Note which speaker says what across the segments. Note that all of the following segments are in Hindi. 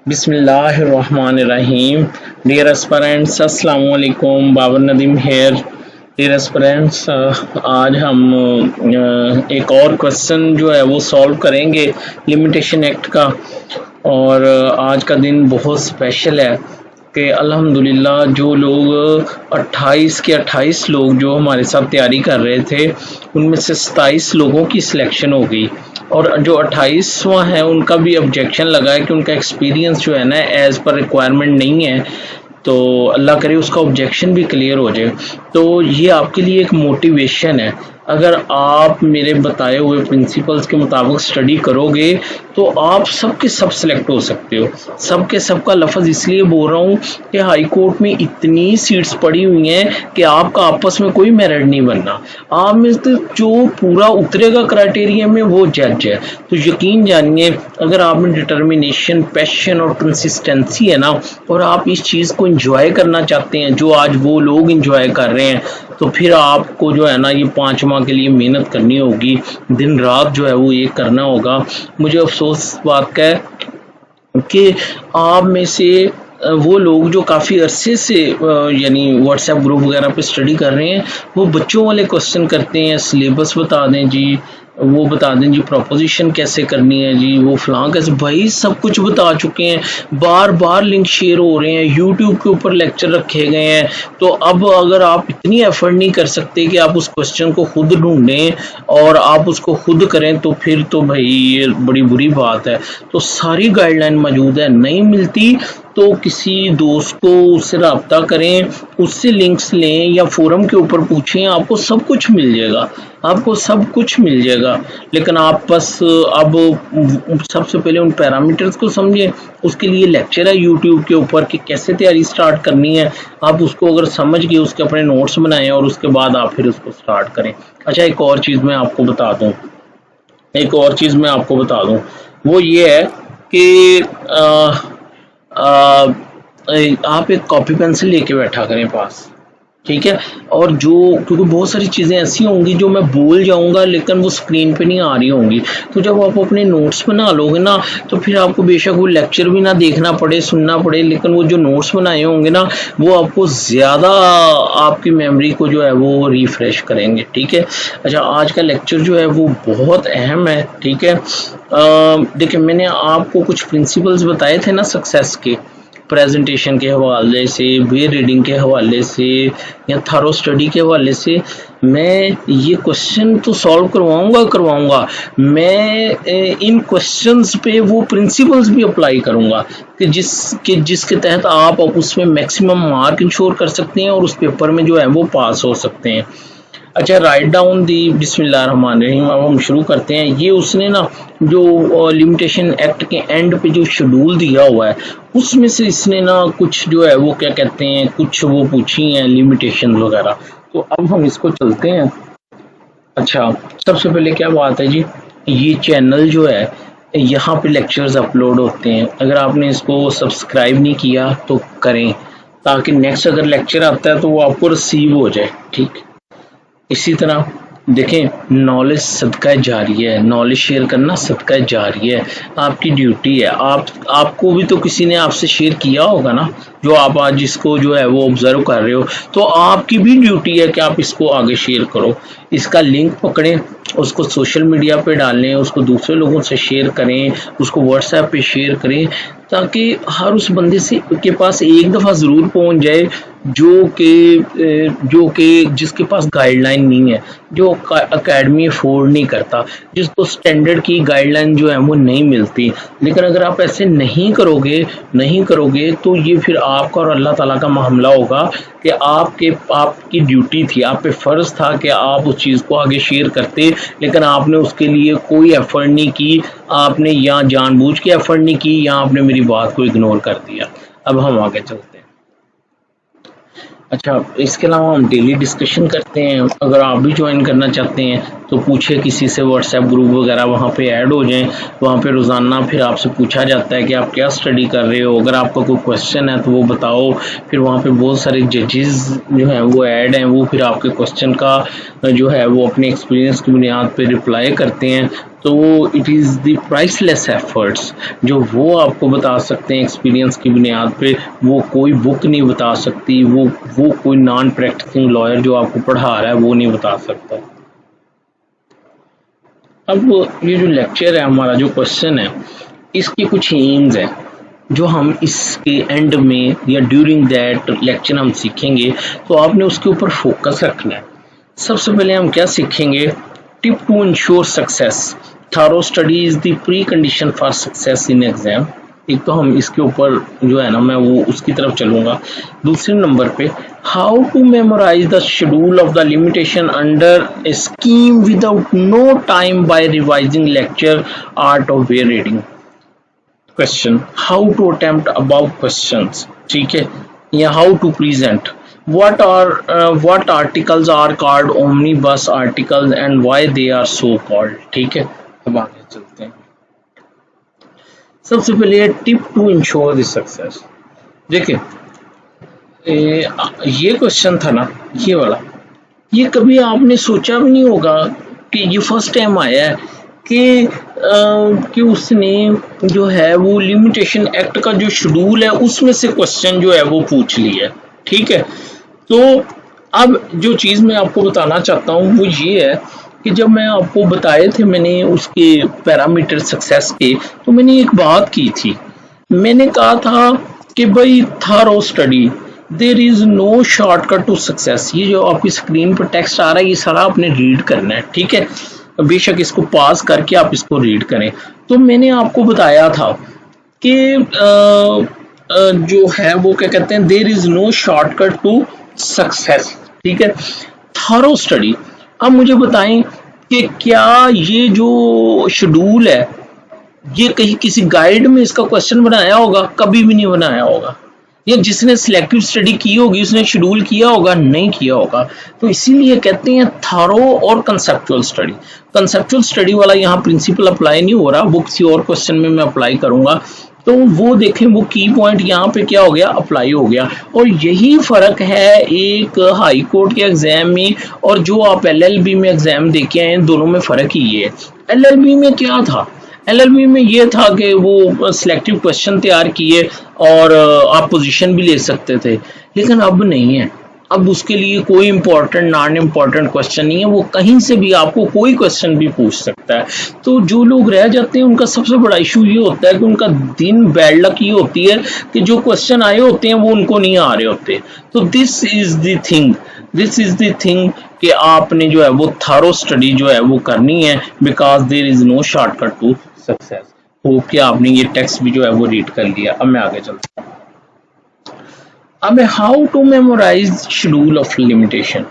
Speaker 1: बिस्मिल्लाहिर्रहमानिर्रहीम। डियर एस्पिरेंट्स, अस्सलामु अलैकुम। Babar Nadeem here. Dear aspirants, आज हम एक और क्वेश्चन जो है वो सॉल्व करेंगे लिमिटेशन एक्ट का। और आज का दिन बहुत स्पेशल है कि अल्हम्दुलिल्लाह जो लोग 28 के 28 लोग जो हमारे साथ तैयारी कर रहे थे उनमें से 27 लोगों की सिलेक्शन हो गई। और जो 28वां है उनका भी ऑब्जेक्शन लगा है कि उनका एक्सपीरियंस जो है ना एज़ पर रिक्वायरमेंट नहीं है, तो अल्लाह करे उसका ऑब्जेक्शन भी क्लियर हो जाए। तो ये आपके लिए एक मोटिवेशन है। अगर आप मेरे बताए हुए प्रिंसिपल्स के मुताबिक स्टडी करोगे तो आप सब के सब सिलेक्ट हो सकते हो। सब के सब का लफ्ज़ इसलिए बोल रहा हूँ कि हाई कोर्ट में इतनी सीट्स पड़ी हुई हैं कि आपका आपस में कोई मेरिट नहीं बनना। आप में से जो पूरा उतरेगा क्राइटेरिया में वो जज है। तो यकीन जानिए, अगर आप में डिटर्मिनेशन, पैशन और कंसिस्टेंसी है ना, और आप इस चीज़ को इंजॉय करना चाहते हैं जो आज वो लोग इंजॉय कर रहे हैं, तो फिर आपको जो है ना ये 5 माह के लिए मेहनत करनी होगी, दिन रात जो है वो ये करना होगा। मुझे अफसोस इस बात का है कि आप में से वो लोग जो काफ़ी अरसे से यानी व्हाट्सएप ग्रुप वगैरह पे स्टडी कर रहे हैं वो बच्चों वाले क्वेश्चन करते हैं, सिलेबस बता दें जी, वो बता दें जी प्रोपोजिशन कैसे करनी है जी, वो फलां कैसे, भाई सब कुछ बता चुके हैं। बार बार लिंक शेयर हो रहे हैं, यूट्यूब के ऊपर लेक्चर रखे गए हैं। तो अब अगर आप इतनी एफर्ट नहीं कर सकते कि आप उस क्वेश्चन को खुद ढूंढें और आप उसको खुद करें, तो फिर तो भाई ये बड़ी बुरी बात है। तो सारी गाइडलाइन मौजूद है, नहीं मिलती तो किसी दोस्त को उससे रब्ता करें, उससे लिंक्स लें या फोरम के ऊपर पूछें, आपको सब कुछ मिल जाएगा, आपको सब कुछ मिल जाएगा। लेकिन आप बस अब सबसे पहले उन पैरामीटर्स को समझें। उसके लिए लेक्चर है यूट्यूब के ऊपर कि कैसे तैयारी स्टार्ट करनी है। आप उसको अगर समझ के उसके अपने नोट्स बनाएं और उसके बाद आप फिर उसको स्टार्ट करें। अच्छा, एक और चीज़ मैं आपको बता दूं, वो ये है कि आप एक कॉपी पेंसिल लेके बैठा करें पास, ठीक है। और जो क्योंकि बहुत सारी चीज़ें ऐसी होंगी जो मैं बोल जाऊंगा लेकिन वो स्क्रीन पे नहीं आ रही होंगी, तो जब आप अपने नोट्स बना लोगे ना तो फिर आपको बेशक वो लेक्चर भी ना देखना पड़े, सुनना पड़े, लेकिन वो जो नोट्स बनाए होंगे ना वो आपको ज़्यादा आपकी मेमोरी को जो है वो रिफ्रेश करेंगे, ठीक है। अच्छा, आज का लेक्चर जो है वो बहुत अहम है, ठीक है। देखिए, मैंने आपको कुछ प्रिंसिपल्स बताए थे ना सक्सेस के, प्रेजेंटेशन के हवाले से, वे रीडिंग के हवाले से या थॉरो स्टडी के हवाले से। मैं ये क्वेश्चन तो सॉल्व करवाऊंगा। मैं इन क्वेश्चंस पे वो प्रिंसिपल्स भी अप्लाई करूंगा कि जिसके तहत आप उसमें मैक्सिमम मार्क इंश्योर कर सकते हैं और उस पेपर में जो है वो पास हो सकते हैं। अच्छा, राइट डाउन दी बिस्मिल्लाहिर्रहमानिर्रहीम। अब हम शुरू करते हैं। ये उसने ना जो लिमिटेशन एक्ट के एंड पे जो शेड्यूल दिया हुआ है उसमें से इसने ना कुछ जो है वो क्या कहते हैं, कुछ वो पूछी हैं लिमिटेशन वगैरह। तो अब हम इसको चलते हैं। अच्छा, सबसे पहले क्या बात है जी, ये चैनल जो है यहाँ पे लेक्चर्स अपलोड होते हैं। अगर आपने इसको सब्सक्राइब नहीं किया तो करें, ताकि नेक्स्ट अगर लेक्चर आता है तो वो आपको रिसीव हो जाए, ठीक। इसी तरह देखें, नॉलेज सदका जारी है, नॉलेज शेयर करना सदका जारी है, आपकी ड्यूटी है। आपको भी तो किसी ने आपसे शेयर किया होगा ना, जो आप आज इसको जो है वो ऑब्जर्व कर रहे हो, तो आपकी भी ड्यूटी है कि आप इसको आगे शेयर करो। इसका लिंक पकड़ें, उसको सोशल मीडिया पे डालें, उसको दूसरे लोगों से शेयर करें, उसको व्हाट्सएप पे शेयर करें, ताकि हर उस बंदे से के पास एक दफ़ा ज़रूर पहुंच जाए जो कि जिसके पास गाइडलाइन नहीं है, जो एकेडमी अफोर्ड नहीं करता, जिसको स्टैंडर्ड की गाइडलाइन जो है वो नहीं मिलती। लेकिन अगर आप ऐसे नहीं करोगे तो ये फिर आपका और अल्लाह ताला का मामला होगा कि आपकी ड्यूटी थी, आप पे फ़र्ज़ था कि आप उस चीज़ को आगे शेयर करते, लेकिन आपने उसके लिए कोई एफर्ट नहीं की। आपने या जानबूझ के एफर्ट नहीं की या आपने मेरी बात को इग्नोर कर दिया। अब हम आगे चलते हैं। अच्छा, इसके अलावा हम डेली डिस्कशन करते हैं। अगर आप भी ज्वाइन करना चाहते हैं तो पूछे किसी से, व्हाट्सएप ग्रुप वगैरह वहाँ पे ऐड हो जाएं। वहाँ पे रोज़ाना फिर आपसे पूछा जाता है कि आप क्या स्टडी कर रहे हो। अगर आपका कोई क्वेश्चन है तो वो बताओ। फिर वहाँ पे बहुत सारे जजेस जो हैं वो ऐड हैं, वो फिर आपके क्वेश्चन का जो है वो अपने एक्सपीरियंस की बुनियाद पर रिप्लाई करते हैं। तो it is the priceless efforts, जो वो आपको बता सकते हैं एक्सपीरियंस की बुनियाद पे, वो कोई बुक नहीं बता सकती, वो कोई नॉन प्रैक्टिसिंग लॉयर जो आपको पढ़ा रहा है वो नहीं बता सकता। अब ये जो लेक्चर है हमारा, जो क्वेश्चन है, इसके कुछ एम्स हैं जो हम इसके एंड में या ड्यूरिंग दैट लेक्चर हम सीखेंगे, तो आपने उसके ऊपर फोकस रखना है। सबसे पहले हम क्या सीखेंगे? Tip to ensure success, thorough study is the precondition for success in exam. एक तो हम इसके ऊपर जो है ना, मैं वो उसकी तरफ चलूंगा। दूसरे नंबर पे how to memorize the schedule of the limitation under a scheme without no time by revising lecture art of way reading. Question, how to attempt about questions, ठीक है, या how to present, what articles are called omnibus articles and why they are so called, ठीक है। अब आगे चलते हैं। सबसे पहले tip to ensure the success. देखिए ये क्वेश्चन था ना, ये वाला, ये कभी आपने सोचा भी नहीं होगा कि ये फर्स्ट टाइम आया है कि उसने जो है वो लिमिटेशन एक्ट का जो शेड्यूल है उसमें से क्वेश्चन जो है वो पूछ लिया है, ठीक है। तो अब जो चीज़ मैं आपको बताना चाहता हूँ वो ये है कि जब मैं आपको बताए थे मैंने उसके पैरामीटर सक्सेस के, तो मैंने एक बात की थी, मैंने कहा था कि भाई thorough study, there is no shortcut to success. ये जो आपकी स्क्रीन पर टेक्स्ट आ रहा है ये सारा आपने रीड करना है, ठीक है, बेशक इसको पास करके आप इसको रीड करें। तो मैंने आपको बताया था कि जो है वो क्या कहते हैं, there is no shortcut to success, ठीक है, थॉरो स्टडी। अब मुझे बताएं कि क्या ये जो शेड्यूल है ये कहीं किसी गाइड में इसका क्वेश्चन बनाया होगा? कभी भी नहीं बनाया होगा। या जिसने सिलेक्टिव स्टडी की होगी उसने शेड्यूल किया होगा? नहीं किया होगा। तो इसीलिए कहते हैं थॉरो और कंसेप्चुअल स्टडी। कंसेप्चुअल स्टडी वाला यहाँ प्रिंसिपल अप्लाई नहीं हो रहा, वो किसी और क्वेश्चन में मैं अप्लाई करूंगा। तो वो देखें, वो की पॉइंट यहाँ पे क्या हो गया, अप्लाई हो गया। और यही फर्क है एक हाई कोर्ट के एग्जाम में और जो आप एलएलबी में एग्जाम दे के आए, दोनों में फर्क ही ये है। एलएलबी में क्या था, एलएलबी में ये था कि वो सिलेक्टिव क्वेश्चन तैयार किए और आप पोजीशन भी ले सकते थे, लेकिन अब नहीं है। अब उसके लिए कोई इंपॉर्टेंट नॉन इम्पॉर्टेंट क्वेश्चन नहीं है, वो कहीं से भी आपको कोई क्वेश्चन भी पूछ सकता है। तो जो लोग रह जाते हैं उनका सबसे बड़ा इशू ये होता है कि उनका दिन बैड लक ये होती है कि जो क्वेश्चन आए होते हैं वो उनको नहीं आ रहे होते। तो दिस इज द थिंग कि आपने जो है वो थॉरो स्टडी जो है वो करनी है, because there is no shortcut to success. तो क्या आपने ये टेक्स्ट भी जो है वो रीड कर लिया। अब मैं आगे चलता हूँ। अब how to memorise schedule of limitation.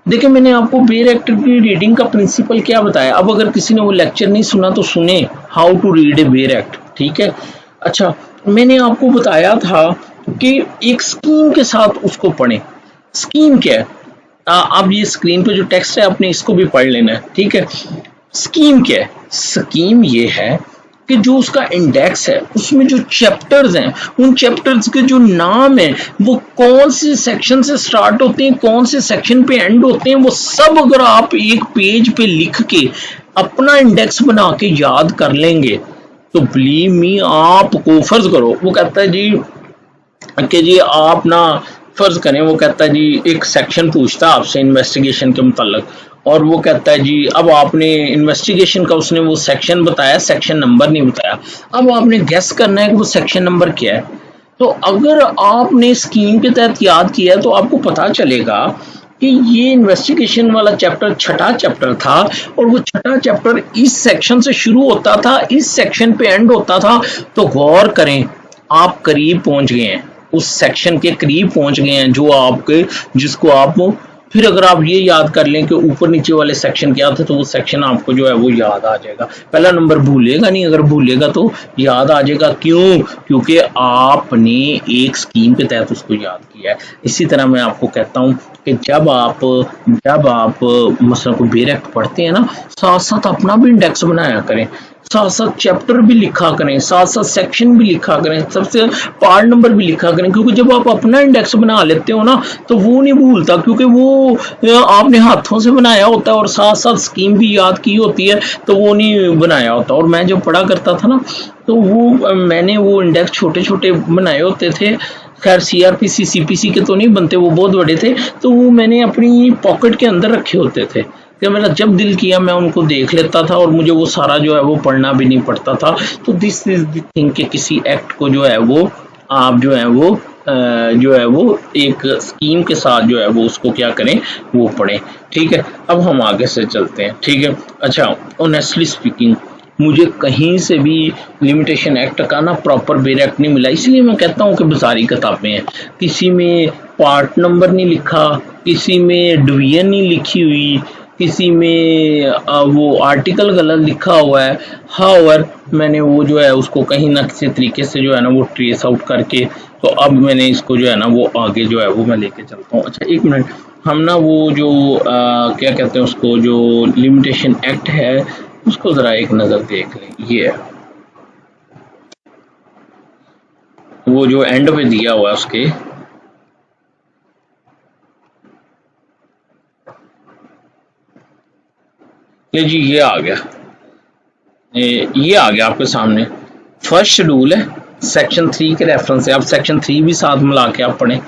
Speaker 1: देखिए मैंने आपको बेयर एक्ट की रीडिंग का प्रिंसिपल क्या बताया। अब अगर किसी ने वो लेक्चर नहीं सुना तो सुने, how to read a bare act, ठीक है। अच्छा, मैंने आपको बताया था कि एक स्कीम के साथ उसको पढ़ें। स्कीम क्या है? अब ये स्क्रीन पे जो टेक्स्ट है आपने इसको भी पढ़ लेना है, ठीक है। स्कीम क्या है? स्कीम ये है कि जो उसका इंडेक्स है उसमें जो चैप्टर्स हैं, उन चैप्टर्स के जो नाम है वो कौन से सेक्शन से स्टार्ट होते हैं, कौन से सेक्शन पे एंड होते हैं, वो सब अगर आप एक पेज पे लिख के अपना इंडेक्स बना के याद कर लेंगे तो बिलीव मी, आपको फर्ज करो वो कहता है जी कि जी आप ना फर्ज करें, वो कहता है जी एक सेक्शन पूछता आपसे इन्वेस्टिगेशन के मुताल्लिक, और वो कहता है जी अब आपने इन्वेस्टिगेशन का उसने वो सेक्शन बताया, सेक्शन नंबर नहीं बताया। अब आपने गेस करना है कि वो सेक्शन नंबर क्या है। तो अगर आपने स्कीम के तहत याद किया है तो आपको पता चलेगा कि ये इन्वेस्टिगेशन वाला चैप्टर छठा चैप्टर था और वो छठा चैप्टर इस सेक्शन से शुरू होता था, इस सेक्शन पे एंड होता था। तो गौर करें, आप करीब पहुंच गए हैं, उस सेक्शन के करीब पहुंच गए हैं जो आपके, जिसको आप फिर अगर आप ये याद कर लें कि ऊपर नीचे वाले सेक्शन क्या थे तो वो सेक्शन आपको जो है वो याद आ जाएगा। पहला नंबर भूलेगा नहीं, अगर भूलेगा तो याद आ जाएगा। क्यों? क्योंकि आपने एक स्कीम के तहत उसको याद किया है। इसी तरह मैं आपको कहता हूँ कि जब आप मसला को बेयर एक्ट पढ़ते हैं ना, साथ साथ अपना भी इंडेक्स बनाया करें। साथ साथ चैप्टर भी लिखा करें, साथ साथ सेक्शन भी लिखा करें, सबसे पार्ट नंबर भी लिखा करें, क्योंकि जब आप अपना इंडेक्स बना लेते हो ना तो वो नहीं भूलता, क्योंकि वो आपने हाथों से बनाया होता है और साथ साथ स्कीम भी याद की होती है, तो वो नहीं बनाया होता। और मैं जब पढ़ा करता था ना तो वो मैंने वो इंडेक्स छोटे छोटे बनाए होते थे, खैर सीआरपीसी सीपीसी के तो नहीं बनते, वो बहुत बड़े थे, तो वो मैंने अपनी पॉकेट के अंदर रखे होते थे कि मेरा जब दिल किया मैं उनको देख लेता था और मुझे वो सारा जो है वो पढ़ना भी नहीं पड़ता था। तो दिस इज द थिंग कि किसी एक्ट को जो है वो आप जो है वो एक स्कीम के साथ जो है वो उसको क्या करें, वो पढ़ें। ठीक है, अब हम आगे से चलते हैं। ठीक है, अच्छा, ऑनेस्टली स्पीकिंग मुझे कहीं से भी लिमिटेशन एक्ट का ना प्रॉपर बेर एक्ट नहीं मिला, इसलिए मैं कहता हूँ कि बाजारी किताबें हैं। किसी में पार्ट नंबर नहीं लिखा, किसी में डिवीजन नहीं लिखी हुई, किसी में वो आर्टिकल गलत लिखा हुआ है। हाउएवर मैंने वो जो है उसको कहीं ना किसी तरीके से जो है ना वो ट्रेस आउट करके, तो अब मैंने इसको जो है ना वो आगे जो है वो मैं लेके चलता हूँ। अच्छा एक मिनट, हम ना वो जो क्या कहते हैं उसको, जो लिमिटेशन एक्ट है उसको जरा एक नजर देख लें। ये है वो जो एंड पे दिया हुआ है उसके, जी ये आ गया, ये आ गया आपके सामने। फर्स्ट शेड्यूल है, सेक्शन 3 के रेफरेंस से आप सेक्शन 3 भी साथ मिला के आप पढ़ें।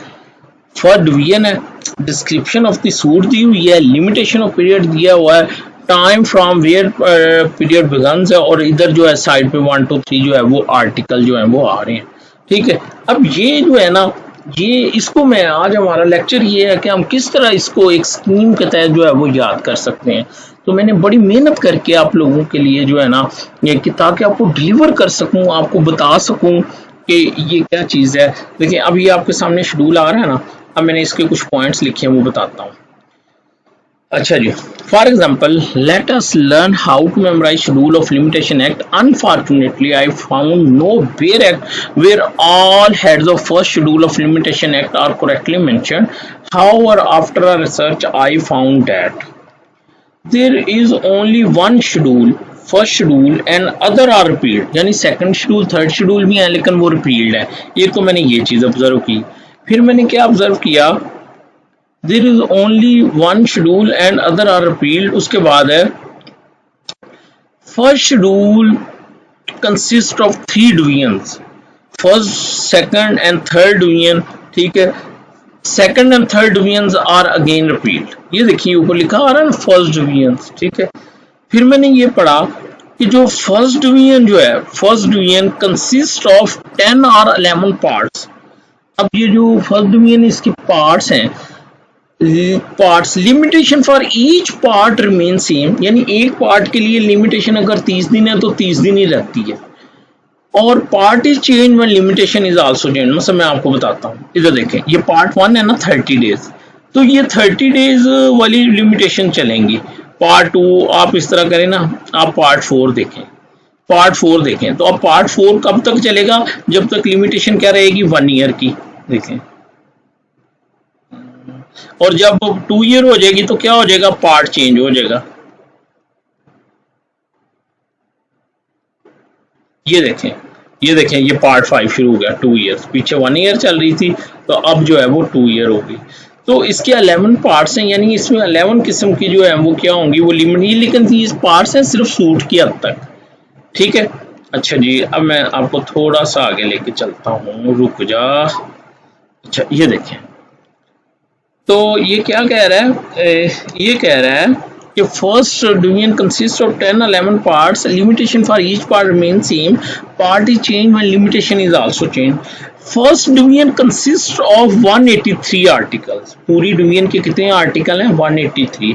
Speaker 1: फर्स्ट डिवीजन है, डिस्क्रिप्शन ऑफ द सूट दी हुई है, लिमिटेशन ऑफ पीरियड दिया हुआ है, time from where period begins है, और इधर जो है साइड पे 1 2 3 जो है वो आर्टिकल जो है वो आ रहे हैं। ठीक है, अब ये जो है ना ये इसको मैं आज हमारा लेक्चर ये है कि हम किस तरह इसको एक स्कीम के तहत जो है वो याद कर सकते हैं। तो मैंने बड़ी मेहनत करके आप लोगों के लिए जो है ना ये कि ताकि आपको डिलीवर कर सकूं, आपको बता सकूं कि ये क्या चीज़ है। देखिए अब ये आपके सामने शेड्यूल आ रहा है ना, अब मैंने इसके कुछ पॉइंट्स लिखे हैं वो बताता हूँ। अच्छा जी, for example let us learn how to memorise schedule of limitation act. Unfortunately I found no bare act where all heads of first schedule of limitation act are correctly mentioned. However after a research I found that there is only one schedule, first schedule and other are repealed, यानी सेकंड शेड्यूल थर्ड शेड्यूल भी है लेकिन वो रिपील्ड है। ये तो मैंने ये चीज ऑब्जर्व की। फिर मैंने क्या ऑब्जर्व किया, there is only one schedule and other are repealed, उसके बाद है first schedule consist of 3 divisions, first second and third division. ठीक है, second and third divisions are again repealed. ये देखिए ऊपर लिखा आ रहा है ना फर्स्ट डिवीजन्स। ठीक है, फिर मैंने ये पढ़ा कि जो फर्स्ट डिवीजन जो है, फर्स्ट डिवीजन कंसिस्ट ऑफ 10 और 11 पार्ट्स। अब ये जो फर्स्ट डिवीजन इसके पार्ट्स हैं, parts limitation for each part remain same, यानी एक पार्ट के लिए लिमिटेशन अगर 30 दिन है तो 30 दिन ही रहती है। और part is change when limitation is also change. मतलब मैं आपको बताता हूँ, इधर देखें, ये पार्ट 1 है ना 30 डेज, तो ये 30 डेज वाली लिमिटेशन चलेंगी। पार्ट 2 आप इस तरह करें ना, आप पार्ट 4 देखें, पार्ट 4 देखें, तो अब पार्ट 4 कब तक चलेगा, जब तक लिमिटेशन क्या रहेगी 1 ईयर की। देखें, और जब 2 ईयर हो जाएगी तो क्या हो जाएगा, पार्ट चेंज हो जाएगा। ये देखें, ये देखें, ये पार्ट 5 शुरू हो गया, 2 ईयर्स, पीछे 1 ईयर चल रही थी तो अब जो है वो 2 ईयर हो गई। तो इसके 11 पार्ट्स हैं, यानी इसमें 11 किस्म की जो है वो क्या होंगी, वो लिमिट, ये लेकिन these पार्ट्स हैं सिर्फ सूट की हद तक। ठीक है, अच्छा जी, अब मैं आपको थोड़ा सा आगे लेके चलता हूँ, रुक जा। अच्छा ये देखें, तो ये क्या कह रहा है, ये कह रहा है कि first division consist of 10 11 parts, limitation for each part remain same, part is change when limitation is also change. First division consist of 183 articles, पूरी डिवीजन के कितने आर्टिकल हैं, 183।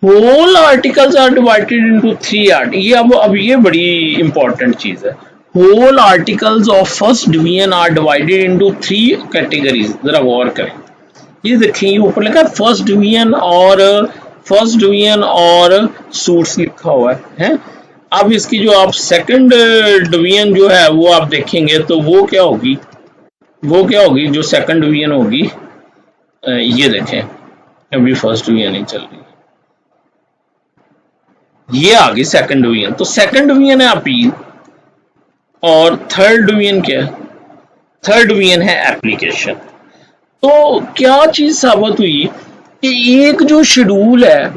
Speaker 1: Whole articles are divided into 3 article. ये अब ये बड़ी इंपॉर्टेंट चीज है, whole articles of first division are divided into 3 categories. जरा गौर करें, ये देखिए, ये ऊपर लिखा है फर्स्ट डिवीजन और सूट्स लिखा हुआ है। अब इसकी जो आप सेकंड डिवीजन जो है वो आप देखेंगे तो वो क्या होगी, जो सेकंड डिवीजन होगी, ये देखें, अभी फर्स्ट डिवीजन नहीं चल रही। ये आ गई सेकंड डिवीजन। तो सेकंड डिवीजन है अपील और थर्ड डिवीजन क्या है? थर्ड डिवीजन है एप्लीकेशन। तो क्या चीज साबित हुई कि एक जो शेड्यूल है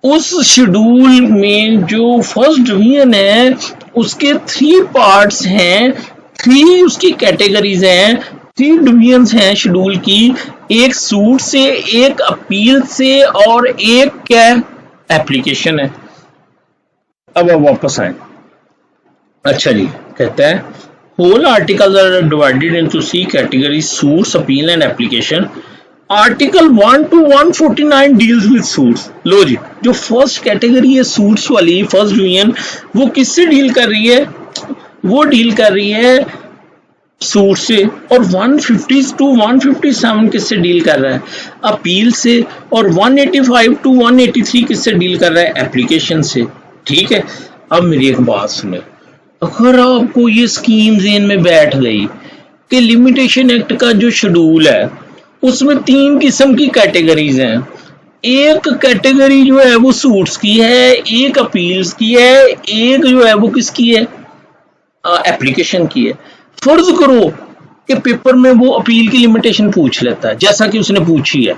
Speaker 1: उस शेड्यूल में जो फर्स्ट डिवीजन है उसके 3 पार्ट्स हैं, 3 उसकी कैटेगरीज हैं, 3 डिवीजन्स हैं शेड्यूल की, एक सूट से, एक अपील से और एक क्या एप्लीकेशन है। अब वापस आए। अच्छा जी, कहता है whole articles are divided into 3 categories: suits, appeal and application. Article 1 to 149 deals with suits. लो जी, जो फर्स्ट कैटेगरी है सूट्स वाली, फर्स्ट डिवीजन, वो किससे डील कर रही है? वो डील कर रही है सूट से। और 150 टू 157 किससे डील कर रहा है? अपील से। और 185 टू 183 किससे डील कर रहा है? एप्लीकेशन से। ठीक है, अब मेरी एक बात सुने, अगर आपको ये स्कीम ज़हन में बैठ गई कि लिमिटेशन एक्ट का जो शेड्यूल है उसमें 3 किस्म की कैटेगरीज हैं, एक कैटेगरी जो है वो सूट्स की है, एक अपील्स की है, एक जो है वो किसकी है? एप्लीकेशन की है। फर्ज करो कि पेपर में वो अपील की लिमिटेशन पूछ लेता है जैसा कि उसने पूछी है,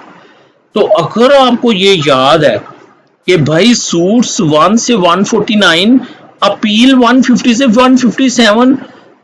Speaker 1: तो अगर आपको ये याद है कि भाई सूट्स 1 से 149, अपील 150 से 157,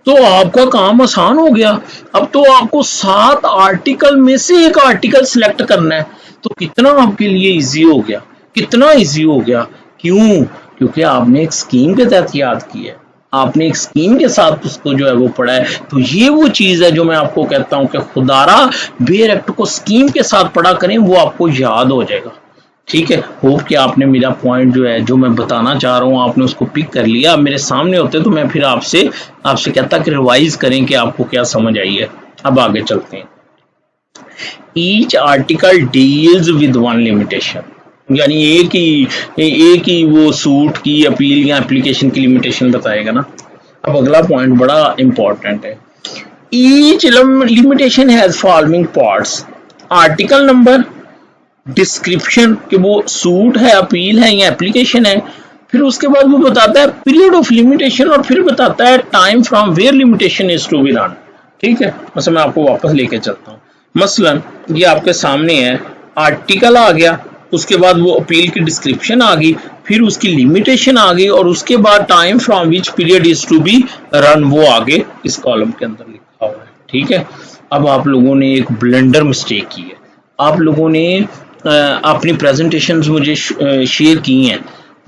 Speaker 1: तो आपका काम आसान हो गया। अब तो आपको 7 आर्टिकल में से एक आर्टिकल सिलेक्ट करना है, तो कितना आपके लिए इजी हो गया, कितना इजी हो गया। क्यों? क्योंकि आपने एक स्कीम के तहत याद की है, आपने एक स्कीम के साथ उसको जो है वो पढ़ा है। तो ये वो चीज है जो मैं आपको कहता हूं कि खुदारा बेयर एक्ट को स्कीम के साथ पढ़ा करें, वो आपको याद हो जाएगा। ठीक है, होप कि आपने मेरा पॉइंट जो है, जो मैं बताना चाह रहा हूँ, आपने उसको पिक कर लिया। अब मेरे सामने होते तो मैं फिर आपसे कहता कि रिवाइज करें कि आपको क्या समझ आई है। अब आगे चलते हैं। Each article deals with one limitation, यानी एक ही वो सूट की, अपील या एप्लीकेशन की लिमिटेशन बताएगा ना। अब अगला पॉइंट बड़ा इंपॉर्टेंट है। Each limitation has following parts: article number, description कि वो सूट है, अपील है या एप्लीकेशन है, फिर उसके बाद वो बताता है पीरियड ऑफ लिमिटेशन, और फिर बताता है time from where limitation is to be run. ठीक है, मतलब मैं आपको वापस लेके चलता हूँ। मसलन ये आपके सामने है, आर्टिकल आ गया, उसके बाद वो अपील की डिस्क्रिप्शन आ गई, फिर उसकी लिमिटेशन आ गई, और उसके बाद time from which period is to be run, वो आगे इस कॉलम के अंदर लिखा हुआ है। ठीक है, अब आप लोगों ने एक ब्लंडर मिस्टेक की है। आप लोगों ने अपनी प्रेजेंटेशंस मुझे शेयर की हैं।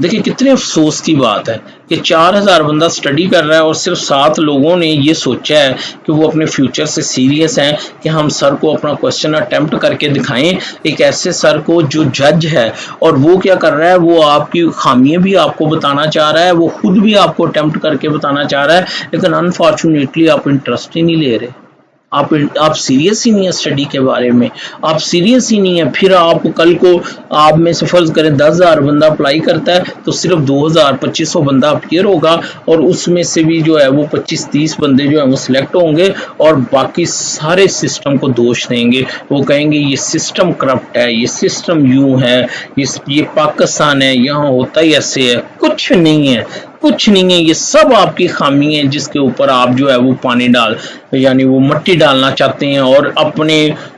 Speaker 1: देखिए कितने अफसोस की बात है कि 4000 बंदा स्टडी कर रहा है और सिर्फ 7 लोगों ने ये सोचा है कि वो अपने फ्यूचर से सीरियस हैं कि हम सर को अपना क्वेश्चन अटेम्प्ट करके दिखाएं, एक ऐसे सर को जो जज है। और वो क्या कर रहा है, वो आपकी खामियां भी आपको बताना चाह रहा है, वो खुद भी आपको अटेम्प्ट करके बताना चाह रहा है, लेकिन अनफॉर्चुनेटली आप इंटरेस्ट ही नहीं ले रहे। आप सीरियस ही नहीं है स्टडी के बारे में, आप सीरियस ही नहीं है। फिर आप कल को, आप में से फर्ज करें 10,000 बंदा अप्लाई करता है तो सिर्फ 2,000-2,500 बंदा अपीयर होगा, और उसमें से भी जो है वो 25-30 बंदे जो है वो सिलेक्ट होंगे, और बाकी सारे सिस्टम को दोष देंगे। वो कहेंगे ये सिस्टम करप्ट है, ये सिस्टम यूं है, ये पाकिस्तान है, यहाँ होता ही ऐसे है। कुछ नहीं है, कुछ नहीं है, ये सब आपकी खामी है जिसके ऊपर आप जो है वो पानी डाल, यानी वो मिट्टी डालना चाहते हैं, और अपने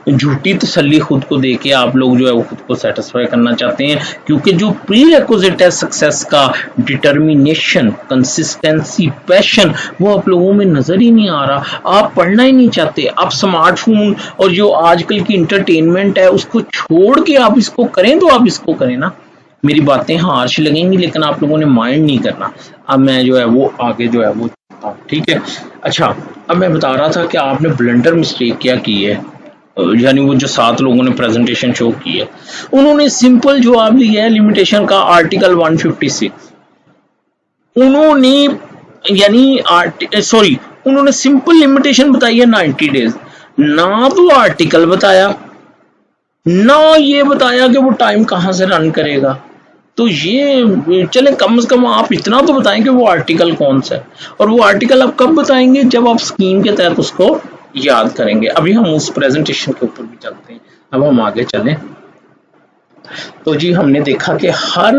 Speaker 1: झूठी तसल्ली खुद को देके आप लोग जो है वो खुद को सेटिस्फाई करना चाहते हैं। क्योंकि जो प्री रिक्विजिट है सक्सेस का, डिटर्मिनेशन, कंसिस्टेंसी, पैशन, वो आप लोगों में नजर ही नहीं आ रहा। आप पढ़ना ही नहीं चाहते, आप स्मार्टफोन और जो आजकल की इंटरटेनमेंट है उसको छोड़ के आप इसको करें, तो आप इसको करें ना। मेरी बातें हार्श लगेंगी लेकिन आप लोगों ने माइंड नहीं करना। अब मैं जो है वो आगे जो है वो, ठीक है। अच्छा, अब मैं बता रहा था कि आपने ब्लंडर मिस्टेक क्या की है, यानी वो जो 7 लोगों ने प्रेजेंटेशन शो की है, उन्होंने सिंपल जवाब दिया है लिमिटेशन का आर्टिकल 156। उन्होंने उन्होंने सिंपल लिमिटेशन बताई है 90 डेज, ना तो आर्टिकल बताया, ना ये बताया कि वो टाइम कहां से रन करेगा। तो ये चले, कम से कम आप इतना तो बताएं कि वो आर्टिकल कौन सा है, और वो आर्टिकल आप कब बताएंगे, जब आप स्कीम के तहत उसको याद करेंगे। अभी हम उस प्रेजेंटेशन के ऊपर भी चलते हैं। अब हम आगे चलें। तो जी हमने देखा कि हर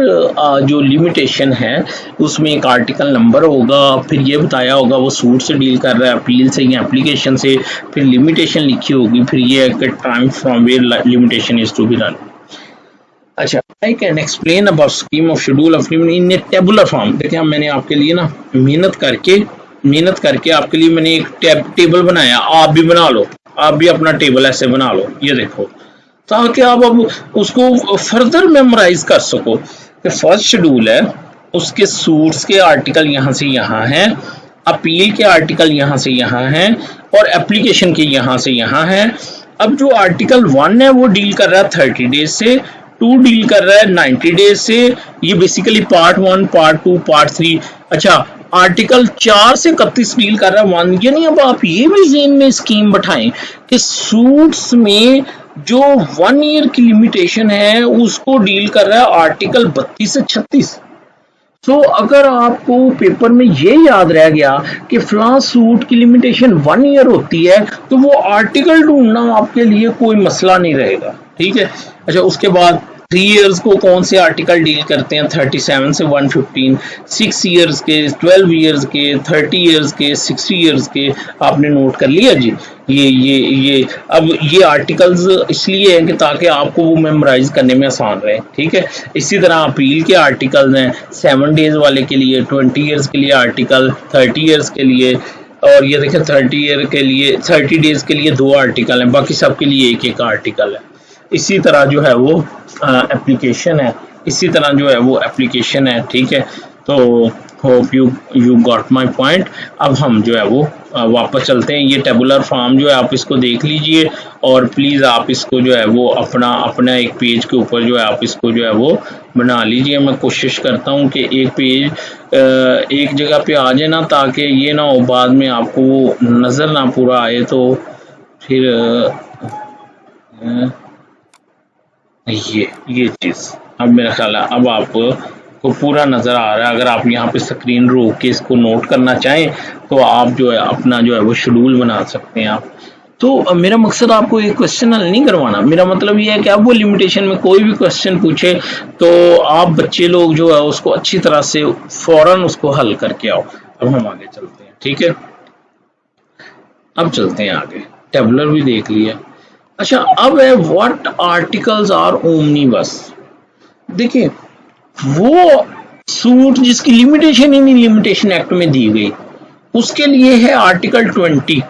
Speaker 1: जो लिमिटेशन है उसमें एक आर्टिकल नंबर होगा, फिर ये बताया होगा वो सूट से डील कर रहा है, अपील से या एप्लीकेशन से, फिर लिमिटेशन लिखी होगी, फिर ये time from where limitation is to be run. अच्छा, I can explain about scheme of schedule of limit in a tabular form. देखिए मैंने आपके लिए ना मेहनत करके आपके लिए मैंने एक टेबल बनाया, आप भी बना लो, आप भी अपना टेबल ऐसे बना लो, ये देखो, ताकि आप अब उसको फर्दर मेमोराइज कर सको कि फर्स्ट शेड्यूल है, उसके सूट्स के आर्टिकल यहाँ से यहाँ हैं, अपील के आर्टिकल यहाँ से यहाँ हैं और एप्लीकेशन के यहाँ से यहाँ हैं। अब जो आर्टिकल 1 है वो डील कर रहा है 30 डेज से, 2 डील कर रहा है 90 डेज से, ये बेसिकली पार्ट 1, पार्ट 2, पार्ट 3। अच्छा, आर्टिकल 4 से 31 डील कर रहा है 1। यानी अब आप ये भी ज़हन में स्कीम बैठाएं कि सूट्स में जो 1 ईयर की लिमिटेशन है उसको डील कर रहा है आर्टिकल 32 से 36। तो अगर आपको पेपर में ये याद रह गया कि फलां सूट की लिमिटेशन 1 ईयर होती है तो वो आर्टिकल ढूंढना आपके लिए कोई मसला नहीं रहेगा, ठीक है। अच्छा, उसके बाद 3 इयर्स को कौन से आर्टिकल डील करते हैं, 37 से 115, 6 इयर्स के, 12 इयर्स के, 30 इयर्स के, 60 इयर्स के, आपने नोट कर लिया जी। ये अब ये आर्टिकल्स इसलिए हैं कि ताकि आपको वो मेमोराइज करने में आसान रहे, ठीक है। इसी तरह अपील के आर्टिकल्स हैं 7 डेज वाले के लिए, 20 इयर्स के लिए आर्टिकल, 30 इयर्स के लिए, और ये देखें 30 ईयर के लिए, 30 डेज के लिए 2 आर्टिकल हैं, बाकी सब के लिए एक आर्टिकल है। इसी तरह जो है वो एप्लीकेशन है, ठीक है। तो hope you got my point. अब हम जो है वो वापस चलते हैं। ये टेबुलर फॉर्म जो है आप इसको देख लीजिए और प्लीज़ आप इसको जो है वो अपना एक पेज के ऊपर जो है आप इसको जो है वो बना लीजिए। मैं कोशिश करता हूँ कि एक पेज एक जगह पे आ जाए ना, ताकि ये ना हो बाद में आपको वो नज़र ना पूरा आए, तो फिर ये चीज़ अब मेरा ख्याल है अब आपको पूरा नज़र आ रहा है। अगर आप यहाँ पे स्क्रीन रोक के इसको नोट करना चाहें तो आप जो है अपना जो है वो शेड्यूल बना सकते हैं आप। तो मेरा मकसद आपको एक क्वेश्चन हल नहीं करवाना, मेरा मतलब ये है कि आप वो लिमिटेशन में कोई भी क्वेश्चन पूछे तो आप बच्चे लोग जो है उसको अच्छी तरह से फौरन उसको हल करके आओ। अब हम आगे चलते हैं, ठीक है। अब चलते हैं आगे, टेबुलर भी देख लिया। अच्छा, अब है व्हाट आर्टिकल्स आर ओमनीबस। देखिए, वो सूट जिसकी लिमिटेशन ही नहीं लिमिटेशन एक्ट में दी गई उसके लिए है आर्टिकल 20।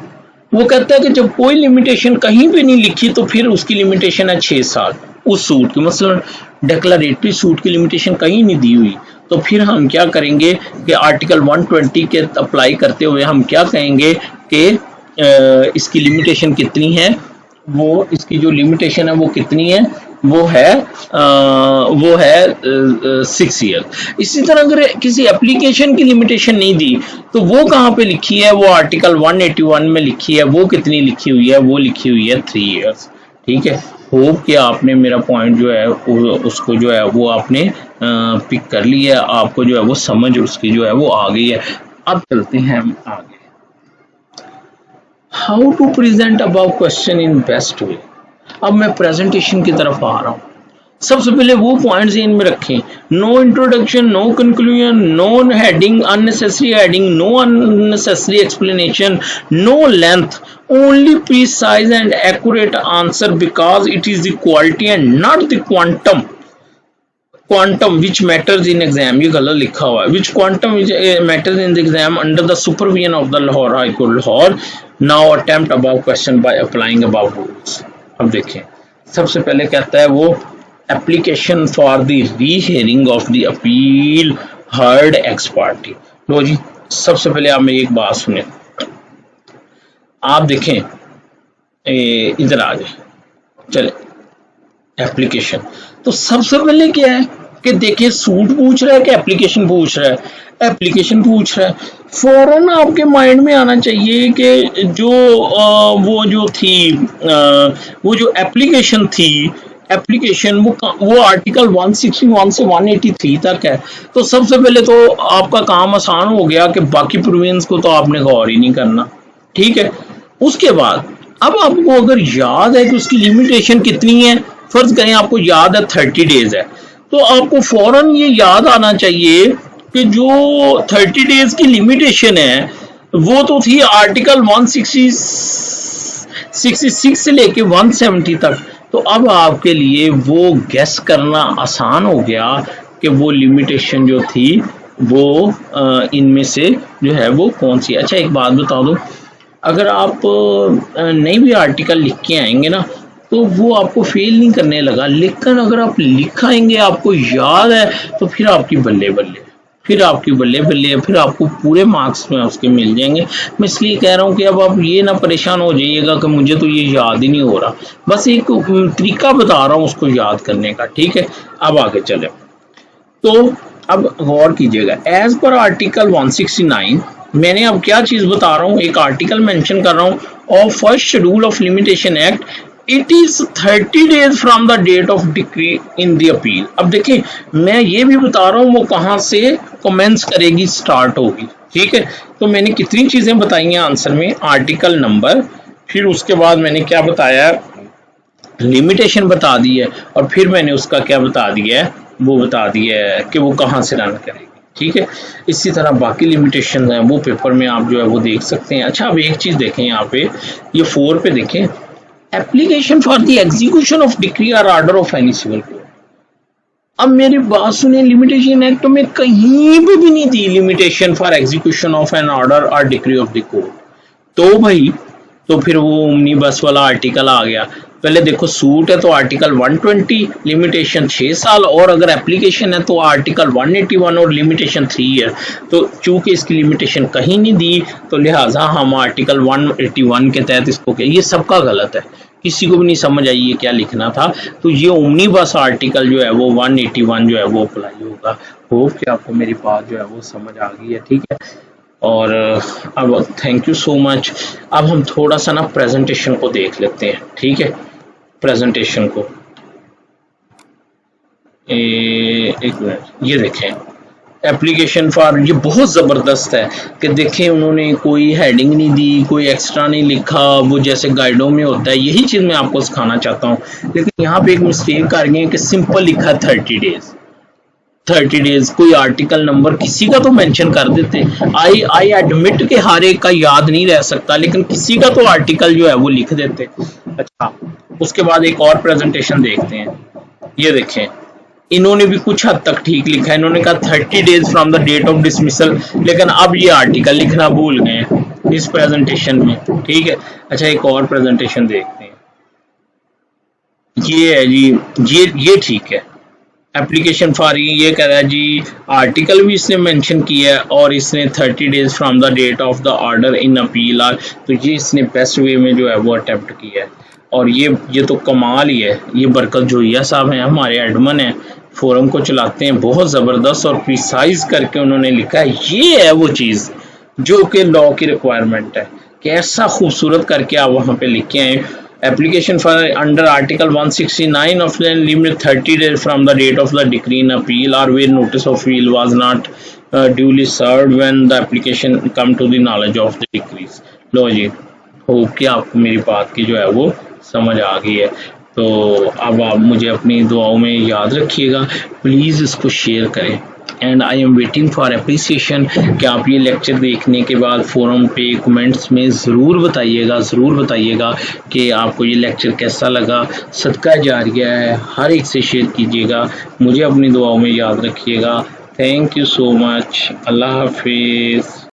Speaker 1: वो कहता है कि जब कोई लिमिटेशन कहीं भी नहीं लिखी तो फिर उसकी लिमिटेशन है 6 साल उस सूट की। मसलन डिक्लेरेटरी सूट की लिमिटेशन कहीं नहीं दी हुई तो फिर हम क्या करेंगे कि आर्टिकल 120 के अप्लाई करते हुए हम क्या कहेंगे कि इसकी लिमिटेशन कितनी है, वो इसकी जो लिमिटेशन है वो कितनी है, वो है 6 ईयर। इसी तरह अगर किसी एप्लीकेशन की लिमिटेशन नहीं दी तो वो कहाँ पे लिखी है, वो आर्टिकल 181 में लिखी है। वो कितनी लिखी हुई है, वो लिखी हुई है 3 इयर्स, ठीक है। होप कि आपने मेरा पॉइंट जो है उसको जो है वो आपने पिक कर लिया है, आपको जो है वो समझ उसकी जो है वो आ गई है। अब चलते हैं हम आगे। How to present about question in best way. अब मैं प्रेजेंटेशन की तरफ आ रहा हूँ। सबसे पहले वो पॉइंट्स इनमें रखें, no introduction, no conclusion, no heading, unnecessary heading, no unnecessary explanation, no length, only precise and accurate answer because it is the quality and not the quantum which matters in exam. ये गलत लिखा हुआ है, which quantum matters in the exam under the supervision of the Lahore high court Lahore. Now attempt about question by applying about rules. अब देखें, सबसे पहले कहता है वो application for the rehearing of the appeal heard ex parte. लो जी, सबसे पहले आप मेरी एक बात सुने, आप देखें इधर आ जाए, चले एप्लीकेशन। तो सबसे पहले क्या है कि देखिए सूट पूछ रहा है कि एप्लीकेशन पूछ रहा है। एप्लीकेशन पूछ रहा है, फौरन आपके माइंड में आना चाहिए कि जो वो जो एप्लीकेशन थी, एप्लीकेशन वो आर्टिकल 161 से 183 तक है। तो सबसे पहले तो आपका काम आसान हो गया कि बाकी प्रोविजंस को तो आपने गौर ही नहीं करना, ठीक है। उसके बाद अब आपको अगर याद है कि उसकी लिमिटेशन कितनी है फर्ज करें आपको याद है 30 डेज है, तो आपको फौरन ये याद आना चाहिए कि जो 30 डेज की लिमिटेशन है वो तो थी आर्टिकल 166 से लेके 170 तक। तो अब आपके लिए वो गेस करना आसान हो गया कि वो लिमिटेशन जो थी वो इनमें से जो है वो कौन सी। अच्छा एक बात बता दूं, अगर आप नई भी आर्टिकल लिख के आएंगे ना तो वो आपको फेल नहीं करने लगा, लेकिन अगर आप लिखाएंगे आपको याद है तो फिर आपकी बल्ले बल्ले, फिर आपकी बल्ले बल्ले, फिर आपको पूरे मार्क्स में उसके मिल जाएंगे। मैं इसलिए कह रहा हूँ कि अब आप ये ना परेशान हो जाइएगा कि मुझे तो ये याद ही नहीं हो रहा, बस एक तरीका बता रहा हूँ उसको याद करने का, ठीक है। अब आगे चले तो अब गौर कीजिएगा, एज पर आर्टिकल 169 मैंने अब क्या चीज बता रहा हूँ, एक आर्टिकल मेंशन कर रहा हूँ of first schedule of limitation act, it is 30 days from the date of decree in the appeal. अब देखिए मैं ये भी बता रहा हूँ वो कहाँ से कमेंस करेगी, स्टार्ट होगी, ठीक है। तो मैंने कितनी चीजें बताई हैं आंसर में, आर्टिकल नंबर, फिर उसके बाद मैंने क्या बताया, लिमिटेशन बता दी है, और फिर मैंने उसका क्या बता दिया है, वो बता दिया है कि वो कहाँ से रन करेगी, ठीक है। इसी तरह बाकी लिमिटेशन है वो पेपर में आप जो है वो देख सकते हैं। अच्छा अब एक चीज देखें यहाँ पे, ये 4 पे देखें, application for the execution of decree और order of any civil code. अब मेरी बात सुने, लिमिटेशन एक्ट में कहीं पे भी नहीं दी limitation for execution of an order और डिक्री ऑफ द कोड। तो भाई तो फिर वो ओमनीबस वाला आर्टिकल आ गया। पहले देखो सूट है तो आर्टिकल 120, लिमिटेशन 6 साल, और अगर एप्लीकेशन है तो आर्टिकल 181 और लिमिटेशन 3 ईयर। तो चूंकि इसकी लिमिटेशन कहीं नहीं दी तो लिहाजा हम आर्टिकल 181 के तहत इसको, ये सबका गलत है, किसी को भी नहीं समझ आई ये क्या लिखना था। तो ये ओमनीबस आर्टिकल जो है वो 181 जो है वो अप्लाई होगा। होप कि आपको मेरी बात जो है वो समझ आ गई है, ठीक है। और अब थैंक यू सो मच। अब हम थोड़ा सा ना प्रेजेंटेशन को देख लेते हैं, ठीक है। प्रेजेंटेशन को एक मिनट, ये देखें एप्लीकेशन फॉर, ये बहुत ज़बरदस्त है कि देखें उन्होंने कोई हेडिंग नहीं दी, कोई एक्स्ट्रा नहीं लिखा, वो जैसे गाइडों में होता है। यही चीज़ मैं आपको सिखाना चाहता हूँ, लेकिन यहाँ पे एक मिस्टेक कर गए कि सिंपल लिखा 30 डेज, 30 डेज, कोई आर्टिकल नंबर किसी का तो मेंशन कर देते। आई एडमिट के हर एक का याद नहीं रह सकता, लेकिन किसी का तो आर्टिकल जो है वो लिख देते। अच्छा उसके बाद एक और प्रेजेंटेशन देखते हैं, ये देखें इन्होंने भी कुछ हद तक ठीक लिखा है। इन्होंने कहा 30 days from the date of dismissal, लेकिन अब ये आर्टिकल लिखना भूल गए इस प्रेजेंटेशन में, ठीक है। अच्छा एक और प्रेजेंटेशन देखते हैं, ये है जी, ये ठीक है। एप्लीकेशन फॉर, ये कह रहा है जी आर्टिकल भी इसने मेंशन किया है और इसने 30 days from the date of the order in appeal are, तो ये इसने बेस्ट वे में जो है वो अटेम्प्ट किया है। और ये तो कमाल ही है। ये बरकत जोइया साहब हैं, हमारे एडमिन हैं, फोरम को चलाते हैं, बहुत ज़बरदस्त और प्रिसाइज करके उन्होंने लिखा है। ये है वो चीज़ जो कि लॉ की रिक्वायरमेंट है, कैसा खूबसूरत करके आप वहाँ पे लिख के आए। Application for under Article 169 of the limit 30 days from the date of the decree in appeal or where notice of appeal was not duly served when the application come to the knowledge of the decrees। लो जी, होप कि आपको मेरी बात की जो है वो समझ आ गई है। तो अब आप मुझे अपनी दुआओं में याद रखिएगा, प्लीज़ इसको शेयर करें। And I am waiting for appreciation कि आप ये लेक्चर देखने के बाद फोरम पे कमेंट्स में ज़रूर बताइएगा कि आपको ये लेक्चर कैसा लगा। सदका जारिया है, हर एक से शेयर कीजिएगा, मुझे अपनी दुआओं में याद रखिएगा। थैंक यू सो मच, अल्लाह हाफिज़।